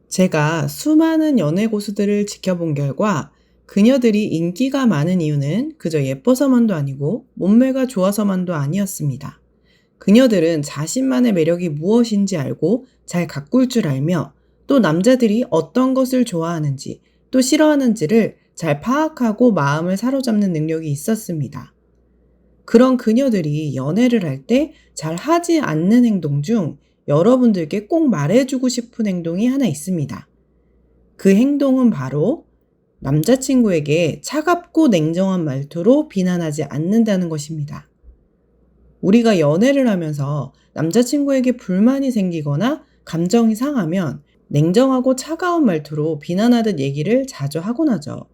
제가 수많은 연애 고수들을 지켜본 결과 그녀들이 인기가 많은 이유는 그저 예뻐서만도 아니고 몸매가 좋아서만도 아니었습니다. 그녀들은 자신만의 매력이 무엇인지 알고 잘 가꿀 줄 알며 또 남자들이 어떤 것을 좋아하는지 또 싫어하는지를 잘 파악하고 마음을 사로잡는 능력이 있었습니다. 그런 그녀들이 연애를 할 때 잘 하지 않는 행동 중 여러분들께 꼭 말해주고 싶은 행동이 하나 있습니다. 그 행동은 바로 남자친구에게 차갑고 냉정한 말투로 비난하지 않는다는 것입니다. 우리가 연애를 하면서 남자친구에게 불만이 생기거나 감정이 상하면 냉정하고 차가운 말투로 비난하듯 얘기를 자주 하곤 하죠.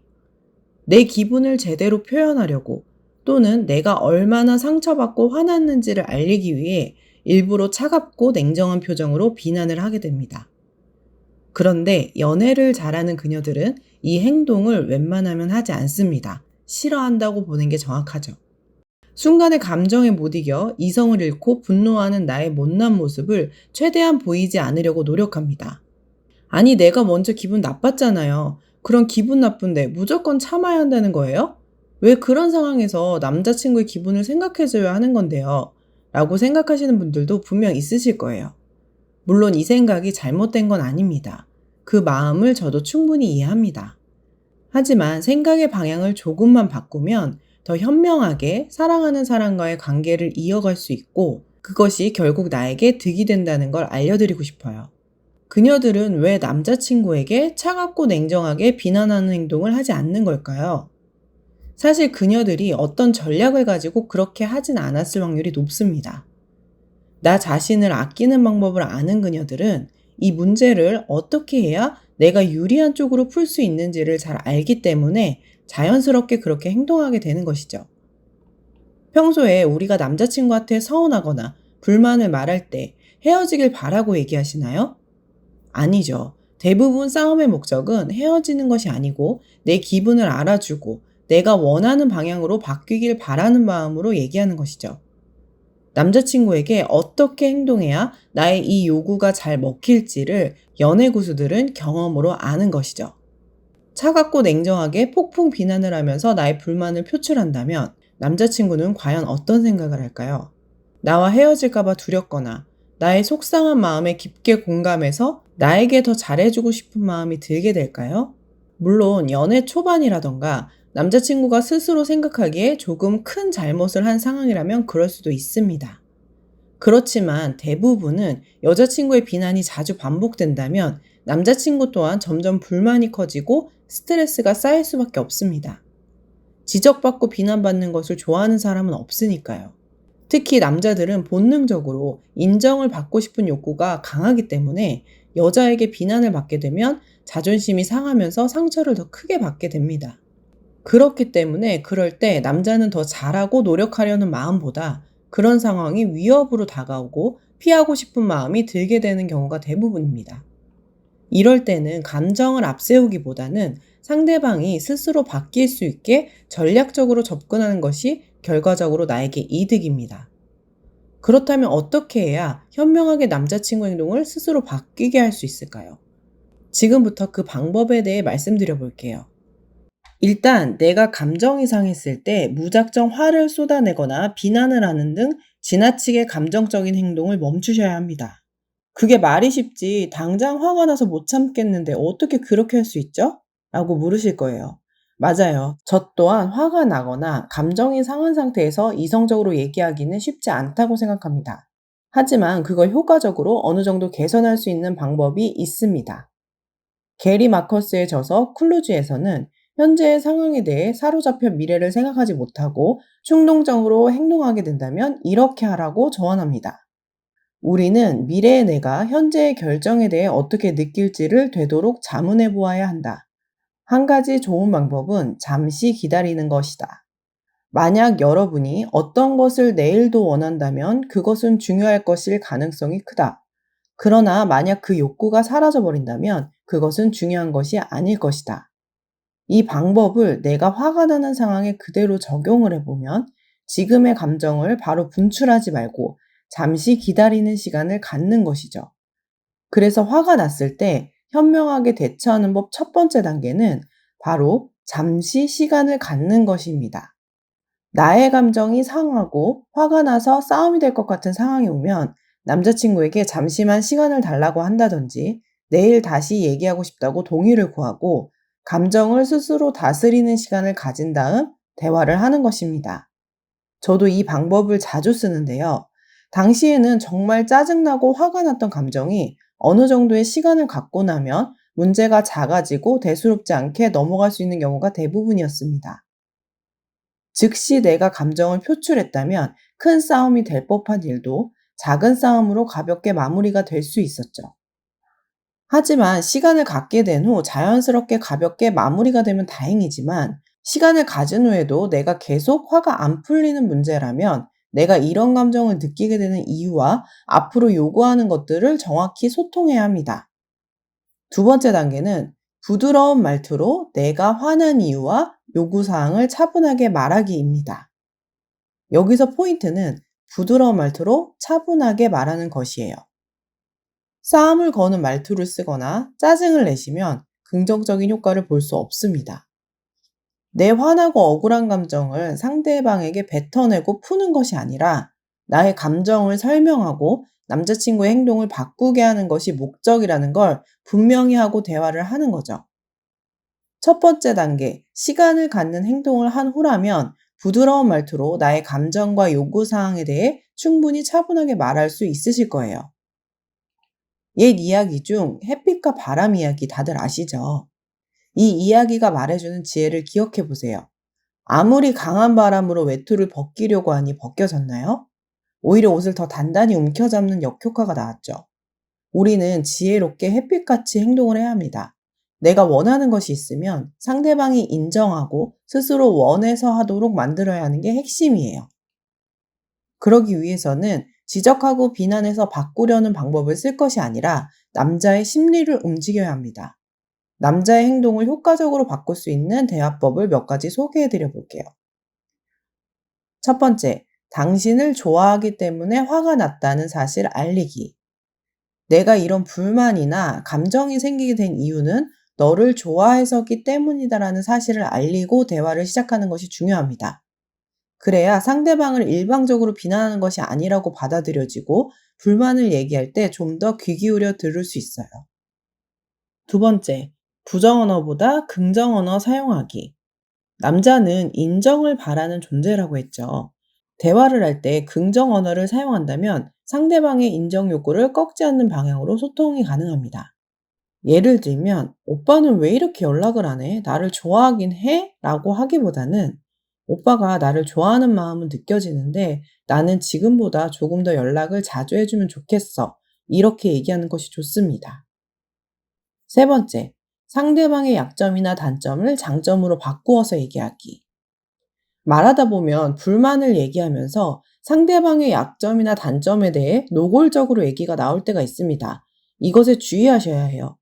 내 기분을 제대로 표현하려고 또는 내가 얼마나 상처받고 화났는지를 알리기 위해 일부러 차갑고 냉정한 표정으로 비난을 하게 됩니다. 그런데 연애를 잘하는 그녀들은 이 행동을 웬만하면 하지 않습니다. 싫어한다고 보는 게 정확하죠. 순간의 감정에 못 이겨 이성을 잃고 분노하는 나의 못난 모습을 최대한 보이지 않으려고 노력합니다. 아니, 내가 먼저 기분 나빴잖아요. 그럼 기분 나쁜데 무조건 참아야 한다는 거예요? 왜 그런 상황에서 남자친구의 기분을 생각해줘야 하는 건데요? 라고 생각하시는 분들도 분명 있으실 거예요. 물론 이 생각이 잘못된 건 아닙니다. 그 마음을 저도 충분히 이해합니다. 하지만 생각의 방향을 조금만 바꾸면 더 현명하게 사랑하는 사람과의 관계를 이어갈 수 있고 그것이 결국 나에게 득이 된다는 걸 알려드리고 싶어요. 그녀들은 왜 남자친구에게 차갑고 냉정하게 비난하는 행동을 하지 않는 걸까요? 사실 그녀들이 어떤 전략을 가지고 그렇게 하진 않았을 확률이 높습니다. 나 자신을 아끼는 방법을 아는 그녀들은 이 문제를 어떻게 해야 내가 유리한 쪽으로 풀 수 있는지를 잘 알기 때문에 자연스럽게 그렇게 행동하게 되는 것이죠. 평소에 우리가 남자친구한테 서운하거나 불만을 말할 때 헤어지길 바라고 얘기하시나요? 아니죠. 대부분 싸움의 목적은 헤어지는 것이 아니고 내 기분을 알아주고 내가 원하는 방향으로 바뀌길 바라는 마음으로 얘기하는 것이죠. 남자친구에게 어떻게 행동해야 나의 이 요구가 잘 먹힐지를 연애 고수들은 경험으로 아는 것이죠. 차갑고 냉정하게 폭풍 비난을 하면서 나의 불만을 표출한다면 남자친구는 과연 어떤 생각을 할까요? 나와 헤어질까봐 두렵거나 나의 속상한 마음에 깊게 공감해서 나에게 더 잘해주고 싶은 마음이 들게 될까요? 물론 연애 초반이라던가 남자친구가 스스로 생각하기에 조금 큰 잘못을 한 상황이라면 그럴 수도 있습니다. 그렇지만 대부분은 여자친구의 비난이 자주 반복된다면 남자친구 또한 점점 불만이 커지고 스트레스가 쌓일 수밖에 없습니다. 지적받고 비난받는 것을 좋아하는 사람은 없으니까요. 특히 남자들은 본능적으로 인정을 받고 싶은 욕구가 강하기 때문에 여자에게 비난을 받게 되면 자존심이 상하면서 상처를 더 크게 받게 됩니다. 그렇기 때문에 그럴 때 남자는 더 잘하고 노력하려는 마음보다 그런 상황이 위협으로 다가오고 피하고 싶은 마음이 들게 되는 경우가 대부분입니다. 이럴 때는 감정을 앞세우기보다는 상대방이 스스로 바뀔 수 있게 전략적으로 접근하는 것이 결과적으로 나에게 이득입니다. 그렇다면 어떻게 해야 현명하게 남자친구 행동을 스스로 바뀌게 할 수 있을까요? 지금부터 그 방법에 대해 말씀드려 볼게요. 일단 내가 감정이 상했을 때 무작정 화를 쏟아내거나 비난을 하는 등 지나치게 감정적인 행동을 멈추셔야 합니다. 그게 말이 쉽지 당장 화가 나서 못 참겠는데 어떻게 그렇게 할 수 있죠? 라고 물으실 거예요. 맞아요. 저 또한 화가 나거나 감정이 상한 상태에서 이성적으로 얘기하기는 쉽지 않다고 생각합니다. 하지만 그걸 효과적으로 어느 정도 개선할 수 있는 방법이 있습니다. 게리 마커스의 저서 클루즈에서는 현재의 상황에 대해 사로잡혀 미래를 생각하지 못하고 충동적으로 행동하게 된다면 이렇게 하라고 조언합니다. 우리는 미래의 내가 현재의 결정에 대해 어떻게 느낄지를 되도록 자문해 보아야 한다. 한 가지 좋은 방법은 잠시 기다리는 것이다. 만약 여러분이 어떤 것을 내일도 원한다면 그것은 중요할 것일 가능성이 크다. 그러나 만약 그 욕구가 사라져 버린다면 그것은 중요한 것이 아닐 것이다. 이 방법을 내가 화가 나는 상황에 그대로 적용을 해보면 지금의 감정을 바로 분출하지 말고 잠시 기다리는 시간을 갖는 것이죠. 그래서 화가 났을 때 현명하게 대처하는 법 첫 번째 단계는 바로 잠시 시간을 갖는 것입니다. 나의 감정이 상하고 화가 나서 싸움이 될 것 같은 상황이 오면 남자친구에게 잠시만 시간을 달라고 한다든지 내일 다시 얘기하고 싶다고 동의를 구하고 감정을 스스로 다스리는 시간을 가진 다음 대화를 하는 것입니다. 저도 이 방법을 자주 쓰는데요. 당시에는 정말 짜증나고 화가 났던 감정이 어느 정도의 시간을 갖고 나면 문제가 작아지고 대수롭지 않게 넘어갈 수 있는 경우가 대부분이었습니다. 즉시 내가 감정을 표출했다면 큰 싸움이 될 법한 일도 작은 싸움으로 가볍게 마무리가 될 수 있었죠. 하지만 시간을 갖게 된 후 자연스럽게 가볍게 마무리가 되면 다행이지만 시간을 가진 후에도 내가 계속 화가 안 풀리는 문제라면 내가 이런 감정을 느끼게 되는 이유와 앞으로 요구하는 것들을 정확히 소통해야 합니다. 두 번째 단계는 부드러운 말투로 내가 화난 이유와 요구사항을 차분하게 말하기입니다. 여기서 포인트는 부드러운 말투로 차분하게 말하는 것이에요. 싸움을 거는 말투를 쓰거나 짜증을 내시면 긍정적인 효과를 볼 수 없습니다. 내 화나고 억울한 감정을 상대방에게 뱉어내고 푸는 것이 아니라 나의 감정을 설명하고 남자친구의 행동을 바꾸게 하는 것이 목적이라는 걸 분명히 하고 대화를 하는 거죠. 첫 번째 단계, 시간을 갖는 행동을 한 후라면 부드러운 말투로 나의 감정과 요구사항에 대해 충분히 차분하게 말할 수 있으실 거예요. 옛 이야기 중 햇빛과 바람 이야기 다들 아시죠? 이 이야기가 말해주는 지혜를 기억해 보세요. 아무리 강한 바람으로 외투를 벗기려고 하니 벗겨졌나요? 오히려 옷을 더 단단히 움켜잡는 역효과가 나왔죠. 우리는 지혜롭게 햇빛같이 행동을 해야 합니다. 내가 원하는 것이 있으면 상대방이 인정하고 스스로 원해서 하도록 만들어야 하는 게 핵심이에요. 그러기 위해서는 지적하고 비난해서 바꾸려는 방법을 쓸 것이 아니라 남자의 심리를 움직여야 합니다. 남자의 행동을 효과적으로 바꿀 수 있는 대화법을 몇 가지 소개해 드려 볼게요. 첫 번째, 당신을 좋아하기 때문에 화가 났다는 사실 알리기. 내가 이런 불만이나 감정이 생기게 된 이유는 너를 좋아해서기 때문이다라는 사실을 알리고 대화를 시작하는 것이 중요합니다. 그래야 상대방을 일방적으로 비난하는 것이 아니라고 받아들여지고 불만을 얘기할 때 좀 더 귀 기울여 들을 수 있어요. 두 번째, 부정 언어보다 긍정 언어 사용하기. 남자는 인정을 바라는 존재라고 했죠. 대화를 할 때 긍정 언어를 사용한다면 상대방의 인정 요구를 꺾지 않는 방향으로 소통이 가능합니다. 예를 들면, 오빠는 왜 이렇게 연락을 안 해? 나를 좋아하긴 해? 라고 하기보다는 오빠가 나를 좋아하는 마음은 느껴지는데 나는 지금보다 조금 더 연락을 자주 해주면 좋겠어. 이렇게 얘기하는 것이 좋습니다. 세 번째, 상대방의 약점이나 단점을 장점으로 바꾸어서 얘기하기. 말하다 보면 불만을 얘기하면서 상대방의 약점이나 단점에 대해 노골적으로 얘기가 나올 때가 있습니다. 이것에 주의하셔야 해요.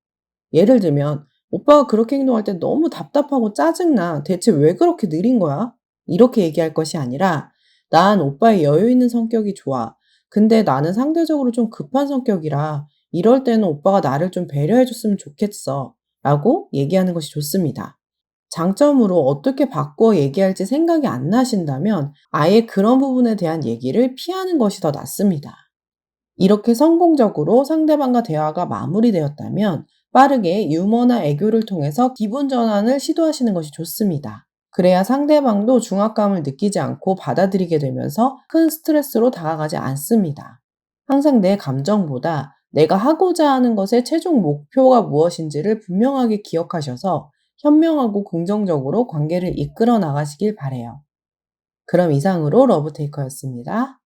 예를 들면, 오빠가 그렇게 행동할 때 너무 답답하고 짜증나. 대체 왜 그렇게 느린 거야? 이렇게 얘기할 것이 아니라, 난 오빠의 여유 있는 성격이 좋아. 근데 나는 상대적으로 좀 급한 성격이라, 이럴 때는 오빠가 나를 좀 배려해줬으면 좋겠어. 라고 얘기하는 것이 좋습니다. 장점으로 어떻게 바꾸어 얘기할지 생각이 안 나신다면 아예 그런 부분에 대한 얘기를 피하는 것이 더 낫습니다. 이렇게 성공적으로 상대방과 대화가 마무리되었다면 빠르게 유머나 애교를 통해서 기분 전환을 시도하시는 것이 좋습니다. 그래야 상대방도 중압감을 느끼지 않고 받아들이게 되면서 큰 스트레스로 다가가지 않습니다. 항상 내 감정보다 내가 하고자 하는 것의 최종 목표가 무엇인지를 분명하게 기억하셔서 현명하고 긍정적으로 관계를 이끌어 나가시길 바라요. 그럼 이상으로 러브테이커였습니다.